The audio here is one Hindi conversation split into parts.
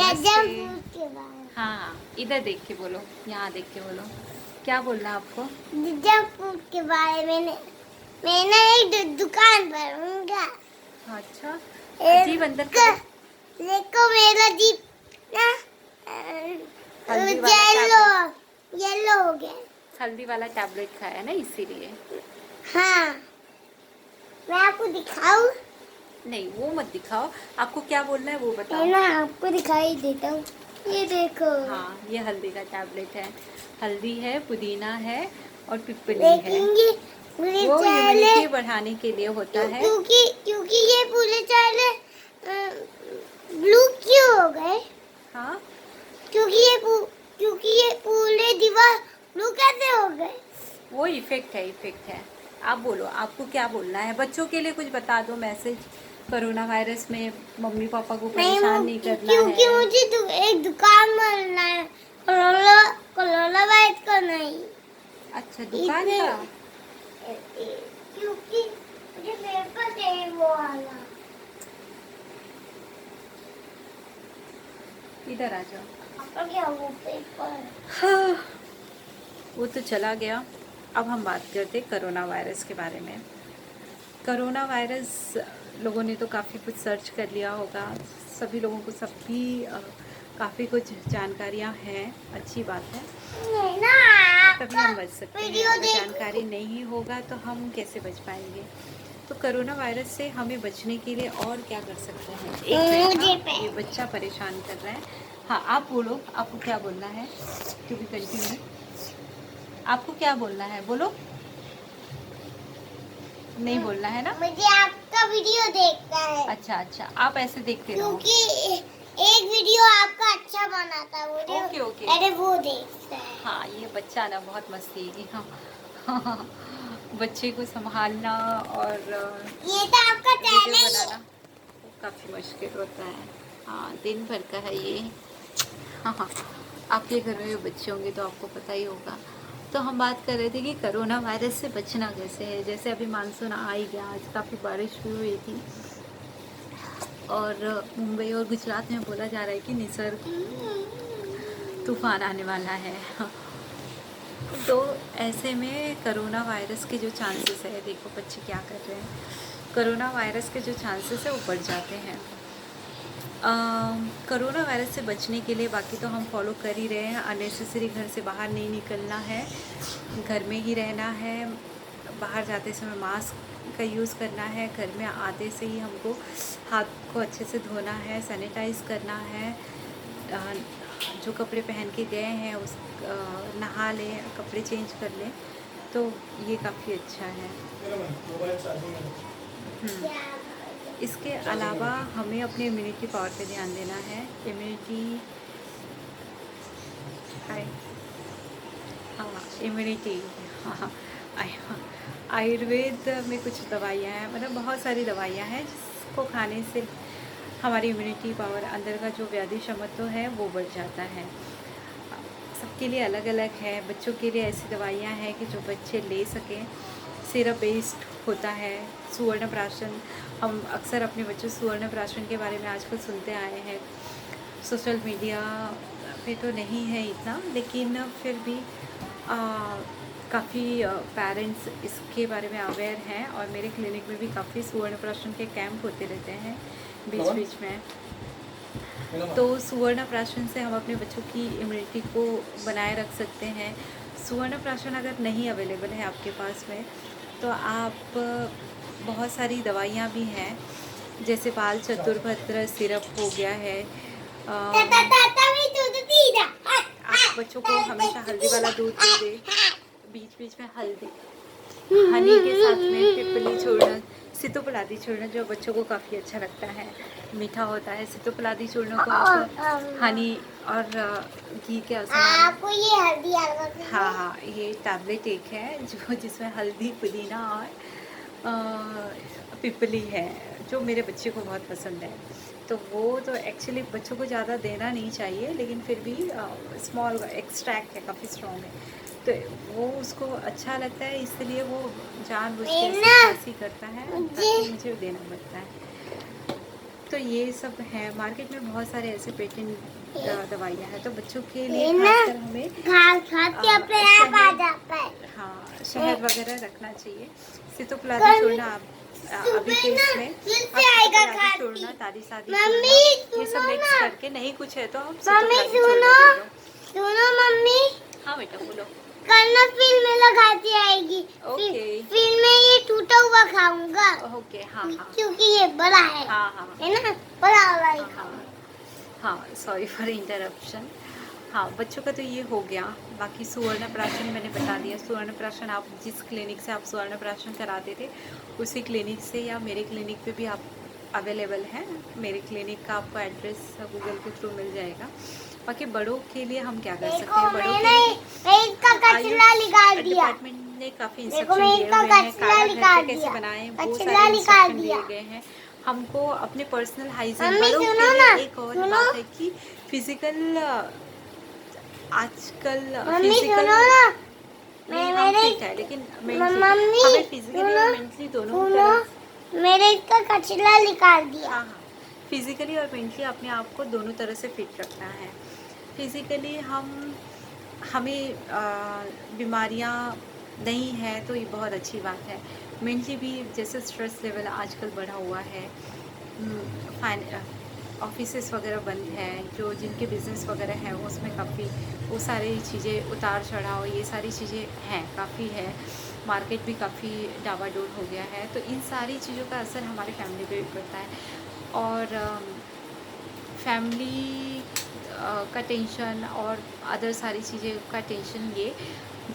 नमस्ते। हाँ, इधर देख के बोलो, यहाँ देख के बोलो। क्या बोलना है आपको? जंक फूड के बारे में मैं ना एक दुकान पर हूँगा। अच्छा, अजीब अंदर करो। देखो मेरा जीप ना हल्दी वाला टैबलेट, येलो हो गया। हल्दी वाला टैबलेट खाया ना इसीलिए। हाँ, मैं आपको दिखाऊं? नहीं, वो मत दिखाओ। आपको क्या बोलना है वो बताओ। मैं ना आपको दिखाई देता हूँ। ये देखो। हाँ, ये हल्दी का टैबलेट है। हल्दी है, पुदीना है और पिपली है। देखेंगे वो इम्यूनिटी बढ़ाने के लिए होता है। क्योंकि ये पूरे चाले ब्लू क्यों हो गए? हाँ, क्योंकि ये पूरे दीवार ब्लू कैसे हो गए? वो इफेक्ट है। आप बोलो, आपको क्या बोलना है? बच्चों के लिए कुछ बता दो मैसेज। कोरोना वायरस में मम्मी पापा को परेशान नहीं करना है। क्योंकि मुझे एक दुकान बनना है, कोरोना वायरस का नहीं। अच्छा, दुकान का। क्योंकि मुझे पेपर चाहिए वो वाला। इधर आ जाओ। पापा क्या वो पेपर? हाँ, वो तो चला गया। अब हम बात करते कोरोना वायरस के बारे में। कोरोना वायरस लोगों ने तो काफ़ी कुछ सर्च कर लिया होगा। सभी लोगों को काफ़ी कुछ जानकारियाँ हैं, अच्छी बात है। तभी हम बच सकते हैं। अगर जानकारी नहीं होगा तो हम कैसे बच पाएंगे? तो कोरोना वायरस से हमें बचने के लिए और क्या कर सकते हैं? एक मिनट, ये बच्चा परेशान कर रहा है। हाँ, आप बोलो, आपको क्या बोलना है? To be continue. आपको क्या बोलना है, बोलो। नहीं बोलना है ना? मुझे आपका वीडियो देखना है। अच्छा, आप ऐसे देखते रहो। क्योंकि एक वीडियो आपका अच्छा बना था, ओके। अरे वो देखता है। हाँ, ये बच्चा ना बहुत मस्ती है। हाँ, बच्चे को संभालना और ये तो आपका वीडियो चैनल बनाना काफ़ी मुश्किल होता है। हाँ, दिन भर का है ये। हाँ, आपके घर में बच्चे होंगे तो आपको पता ही होगा। तो हम बात कर रहे थे कि कोरोना वायरस से बचना कैसे है। जैसे अभी मानसून आ ही गया, आज काफ़ी बारिश भी हुई थी और मुंबई और गुजरात में बोला जा रहा है कि निसर्ग तूफान आने वाला है। तो ऐसे में कोरोना वायरस के जो चांसेस है, देखो बच्चे क्या कर रहे हैं। कोरोना वायरस के जो चांसेस है वो बढ़ जाते हैं। कोरोना वायरस से बचने के लिए बाकी तो हम फॉलो कर ही रहे हैं। अननेसेसरी घर से बाहर नहीं निकलना है, घर में ही रहना है। बाहर जाते समय मास्क का यूज़ करना है। घर में आते से ही हमको हाथ को अच्छे से धोना है, सैनिटाइज़ करना है। जो कपड़े पहन के गए हैं उस नहा लें, कपड़े चेंज कर लें, तो ये काफ़ी अच्छा है। इसके अलावा हमें अपने इम्यूनिटी पावर पे ध्यान देना है। इम्यूनिटी हाँ, आयुर्वेद में कुछ दवाइयाँ हैं, मतलब बहुत सारी दवाइयाँ हैं जिसको खाने से हमारी इम्यूनिटी पावर, अंदर का जो व्याधि क्षमत्व है वो बढ़ जाता है। सबके लिए अलग अलग है। बच्चों के लिए ऐसी दवाइयाँ हैं कि जो बच्चे ले सकें। सिरप बेस्ड होता है। सुवर्ण प्राशन, हम अक्सर अपने बच्चों सुवर्ण प्राशन के बारे में आजकल सुनते आए हैं। सोशल मीडिया पे तो नहीं है इतना, लेकिन फिर भी काफ़ी पेरेंट्स इसके बारे में अवेयर हैं और मेरे क्लिनिक में भी काफ़ी सुवर्ण प्राशन के कैंप होते रहते हैं बीच बीच में। तो सुवर्ण प्राशन से हम अपने बच्चों की इम्यूनिटी को बनाए रख सकते हैं। सुवर्ण प्राशन अगर नहीं अवेलेबल है आपके पास में तो आप बहुत सारी दवाइयाँ भी हैं, जैसे बाल चतुर्भद्र सिरप हो गया है। आप बच्चों को हमेशा हल्दी वाला दूध दे दे, बीच बीच में हल्दी हनी के साथ में पिपली चूर्ण, सितोपलादी चूर्ण, जो बच्चों को काफ़ी अच्छा लगता है, मीठा होता है। सितोपलादी चूर्ण को आप हनी और घी के आपको ये हल्दी हाँ, ये टैबलेट एक है जिसमें हल्दी, पुदीना और पिपली है, जो मेरे बच्चे को बहुत पसंद है। तो वो तो एक्चुअली बच्चों को ज़्यादा देना नहीं चाहिए, लेकिन फिर भी स्मॉल एक्सट्रैक्ट है, काफ़ी स्ट्रॉन्ग है, तो वो उसको अच्छा लगता है, इसलिए वो जानबूझ के ऐसी खांसी करता है ताकि मुझे देना पड़ता है। तो ये सब है। मार्केट में बहुत सारे ऐसे पेटेंट दवाइयाँ हैं, तो बच्चों के लिए ये ना खासकर हमें खाते अपने आप आ जाता है। हाँ शहद वगैरह रखना चाहिए। सितोप्लाज़ी कल छोड़ना आप अभी सुबह के ना इसमें फिर आप से आएगा सितोप्लाज़ी खाती। छोड़ना, तारी शादी मम्मी छोड़ना, ये सब सुनो मिक्स ना, करके नहीं कुछ है तो हम मम्मी सितोप्लाज़ी सुनो, छोड़ने दे दो। सुनो मम्मी, हाँ बेटा बोलो। कल ना फिल्म में लगाती आएगी। ओके फिल्म में ये टूटा हुआ खाऊंगा ओके हाँ हाँ क्योंकि ये बड़ा है। हाँ हाँ है ना, बड़ा वाला ही हाँ खाऊंगा। हाँ सॉरी फॉर इंटरप्शन। हाँ बच्चों का तो ये हो गया। बाकी सुवर्ण प्राशन मैंने बता दिया। सुवर्ण प्राशन आप जिस क्लिनिक से आप सुवर्ण प्राशन कराते थे उसी क्लिनिक से या मेरे क्लिनिक पे भी आप अवेलेबल हैं। मेरे क्लिनिक का आपको एड्रेस गूगल के थ्रू मिल जाएगा। बाकी बड़ों के लिए हम क्या कर सकते हैं, बड़ों के लिए मैं इसका कचरा निकाल दिया। डिपार्टमेंट ने काफ़ी देखो इंस्ट्रक्शन मैं दिए इसका हुए हैं। कचरा काढ़ा घर निकाल पे कैसे दिया। बनाएं वो कचरा सारे निकाल इंस्ट्रक्शन दिया। दिए गए हैं हमको। अपने पर्सनल हाइजीन मम्मी बड़ों सुनो के ना, लिए एक और सुनो। बात है कि फिजिकल आजकल मम्मी फिजिकल सुनो ना, में मैं हम मेरे फिट है, लेकिन मेंटली मम्मी हमें फिजिकली और सुनो, मेंटली दोनों सुनो, तरह। मेरे इसका कचरा निकाल दिया। हाँ हाँ फिजिकली और मेंटली अपने आप को दोनों तरह से फिट रखना है। फिजिकली हमें बीमारियाँ नहीं है तो ये बहुत अच्छी बात है। मेंटली भी जैसे स्ट्रेस लेवल आजकल बढ़ा हुआ है, ऑफिसेस वगैरह बंद हैं, जो जिनके बिज़नेस वगैरह हैं उसमें काफ़ी वो सारी चीज़ें उतार चढ़ाव ये सारी चीज़ें हैं, काफ़ी है। मार्केट भी काफ़ी डावाडोल हो गया है, तो इन सारी चीज़ों का असर हमारे फैमिली पे भी पड़ता है। और फैमिली का टेंशन और अदर सारी चीज़ें का टेंशन, ये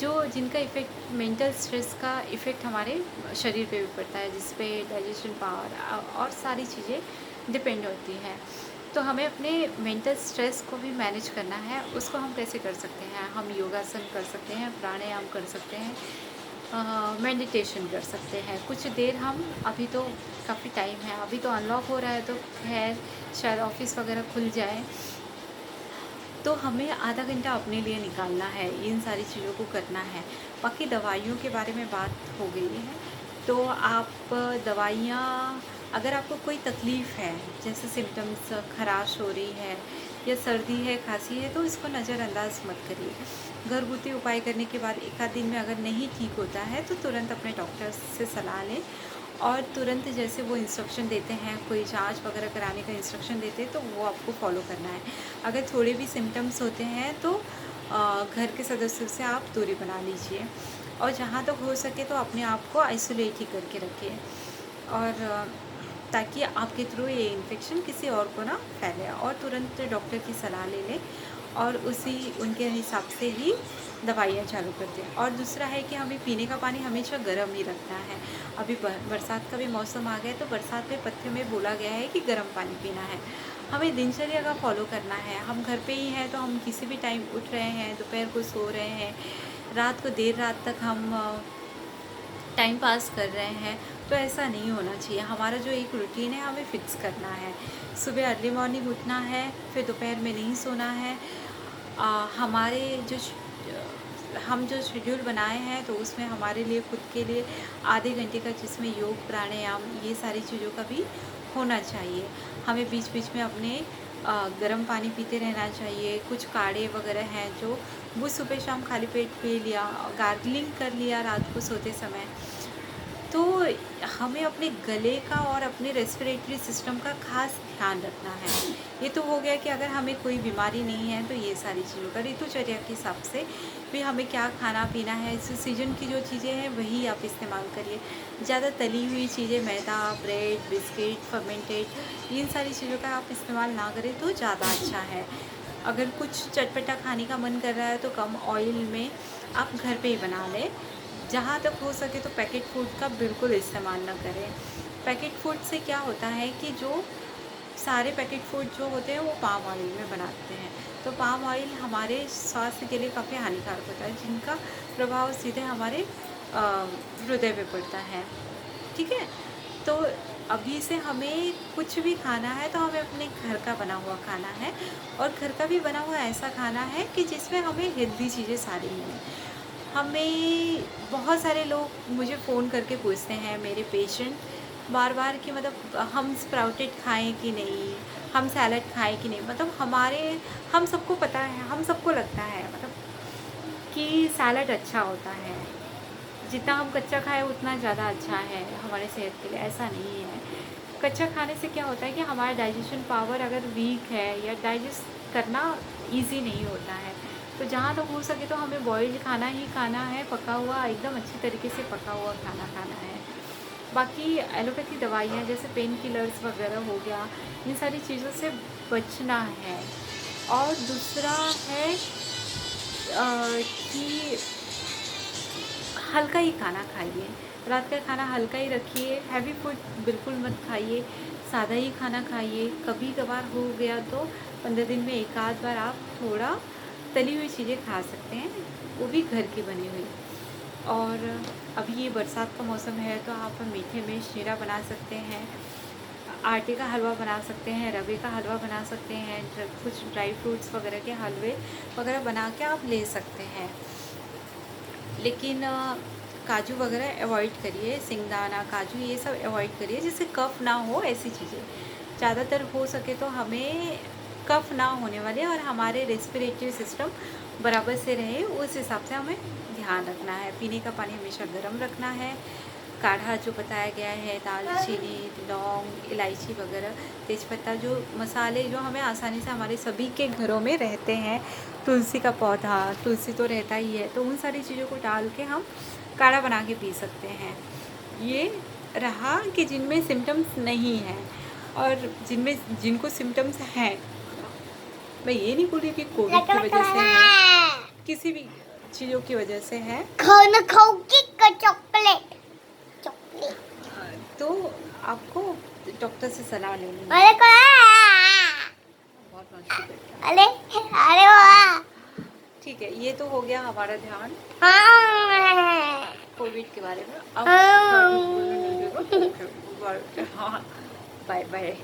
जो जिनका इफ़ेक्ट मेंटल स्ट्रेस का इफ़ेक्ट हमारे शरीर पे भी पड़ता है, जिस पे डाइजेशन पावर और सारी चीज़ें डिपेंड होती हैं। तो हमें अपने मेंटल स्ट्रेस को भी मैनेज करना है। उसको हम कैसे कर सकते हैं, हम योगासन कर सकते हैं, प्राणायाम कर सकते हैं, मेडिटेशन कर सकते हैं। कुछ देर हम अभी तो काफ़ी टाइम है, अभी तो अनलॉक हो रहा है तो खैर शायद ऑफिस वगैरह खुल जाए तो हमें आधा घंटा अपने लिए निकालना है, इन सारी चीज़ों को करना है। बाकी दवाइयों के बारे में बात हो गई है, तो आप दवाइयाँ अगर आपको कोई तकलीफ़ है, जैसे सिम्टम्स खराश हो रही है या सर्दी है खांसी है, तो इसको नज़रअंदाज मत करिए। घरगुती उपाय करने के बाद एक आध दिन में अगर नहीं ठीक होता है तो तुरंत अपने डॉक्टर से सलाह लें और तुरंत जैसे वो इंस्ट्रक्शन देते हैं, कोई जांच वगैरह कराने का इंस्ट्रक्शन देते हैं तो वो आपको फॉलो करना है। अगर थोड़े भी सिम्टम्स होते हैं तो घर के सदस्यों से आप दूरी बना लीजिए और जहाँ तक हो सके तो अपने आप को आइसोलेट ही करके रखिए, और ताकि आपके थ्रू ये इन्फेक्शन किसी और को ना फैले, और तुरंत डॉक्टर की सलाह ले लें और उनके हिसाब से ही दवाइयाँ चालू कर दें। और दूसरा है कि हमें पीने का पानी हमेशा गर्म ही रखना है। अभी बरसात का भी मौसम आ गया, तो बरसात में पथ्य में बोला गया है कि गर्म पानी पीना है। हमें दिनचर्या का फॉलो करना है। हम घर पे ही हैं तो हम किसी भी टाइम उठ रहे हैं, दोपहर को सो रहे हैं, रात को देर रात तक हम टाइम पास कर रहे हैं, तो ऐसा नहीं होना चाहिए। हमारा जो एक रूटीन है हमें फ़िक्स करना है। सुबह अर्ली मॉर्निंग उठना है, फिर दोपहर में नहीं सोना है। हमारे हम जो शेड्यूल बनाए हैं तो उसमें हमारे लिए खुद के लिए आधे घंटे का, जिसमें योग प्राणायाम ये सारी चीज़ों का भी होना चाहिए। हमें बीच बीच में अपने गर्म पानी पीते रहना चाहिए। कुछ काढ़े वगैरह हैं जो वो सुबह शाम खाली पेट पी लिया, गार्गलिंग कर लिया रात को सोते समय। तो हमें अपने गले का और अपने रेस्पिरेटरी सिस्टम का खास ध्यान रखना है। ये तो हो गया कि अगर हमें कोई बीमारी नहीं है तो ये सारी चीज़ों का ऋतुचर्या के हिसाब से भी हमें क्या खाना पीना है, इस सीजन की जो चीज़ें हैं वही आप इस्तेमाल करिए। ज़्यादा तली हुई चीज़ें, मैदा, ब्रेड, बिस्किट, फर्मेंटेड, इन सारी चीज़ों का आप इस्तेमाल ना करें तो ज़्यादा अच्छा है। अगर कुछ चटपटा खाने का मन कर रहा है तो कम ऑयल में आप घर पे ही बना लें। जहाँ तक हो सके तो पैकेट फूड का बिल्कुल इस्तेमाल ना करें। पैकेट फूड से क्या होता है कि जो सारे पैकेट फूड जो होते हैं वो पाम ऑयल में बनाते हैं, तो पाम ऑयल हमारे स्वास्थ्य के लिए काफ़ी हानिकारक होता है, जिनका प्रभाव सीधे हमारे हृदय पे पड़ता है। ठीक है, तो अभी से हमें कुछ भी खाना है तो हमें अपने घर का बना हुआ खाना है, और घर का भी बना हुआ ऐसा खाना है कि जिसमें हमें हेल्दी चीज़ें सारी मिलें। हमें बहुत सारे लोग मुझे फ़ोन करके पूछते हैं, मेरे पेशेंट बार बार कि मतलब हम स्प्राउटेड खाएं कि नहीं, हम सैलड खाएं कि नहीं, मतलब हम सबको पता है, हम सबको लगता है मतलब कि सैलड अच्छा होता है, जितना हम कच्चा खाएं उतना ज़्यादा अच्छा है हमारे सेहत के लिए। ऐसा नहीं है। कच्चा खाने से क्या होता है कि हमारा डाइजेशन पावर अगर वीक है या डाइजेस्ट करना इजी नहीं होता है, तो जहाँ तक हो सके तो हमें बॉइल्ड खाना ही खाना है, पका हुआ एकदम अच्छी तरीके से पका हुआ खाना खाना है। बाकी एलोपैथी दवाइयाँ जैसे पेन किलर्स वगैरह हो गया, इन सारी चीज़ों से बचना है। और दूसरा है कि हल्का ही खाना खाइए, रात का खाना हल्का ही रखिए, हैवी फूड बिल्कुल मत खाइए, सादा ही खाना खाइए। कभी कभार हो गया तो 15 दिन में एक आध बार आप थोड़ा तली हुई चीज़ें खा सकते हैं, वो भी घर की बनी हुई। और अभी ये बरसात का मौसम है तो आप मीठे में शीरा बना सकते हैं, आटे का हलवा बना सकते हैं, रवे का हलवा बना सकते हैं, कुछ ड्राई फ्रूट्स वगैरह के हलवे वगैरह बना के आप ले सकते हैं। लेकिन काजू वगैरह अवॉइड करिए, सिंगदाना काजू ये सब अवॉइड करिए, जिससे कफ़ ना हो। ऐसी चीज़ें ज़्यादातर हो सके तो हमें कफ़ ना होने वाले और हमारे रेस्पिरेटरी सिस्टम बराबर से रहे, उस हिसाब से हमें ध्यान रखना है। पीने का पानी हमेशा गर्म रखना है। काढ़ा जो बताया गया है, दालचीनी, लौंग, इलायची वगैरह, तेज़पत्ता, जो मसाले जो हमें आसानी से हमारे सभी के घरों में रहते हैं, तुलसी का पौधा, तुलसी तो रहता ही है, तो उन सारी चीज़ों को डाल के हम काढ़ा बना के पी सकते हैं। ये रहा कि जिनमें सिम्टम्स नहीं हैं, और जिनको सिम्टम्स हैं, मैं ये नहीं बोल रही कि कोविड की वजह से है, किसी भी चीज़ों की वजह से है, खाना खाओगी का चॉकलेट चॉकलेट तो आपको डॉक्टर से सलाह लेनी है। अरे बहुत मस्ती करता है। अरे अरे वाह ठीक है, ये तो हो गया हमारा ध्यान हाँ कोविड के बारे में। अब हाँ। Bye bye.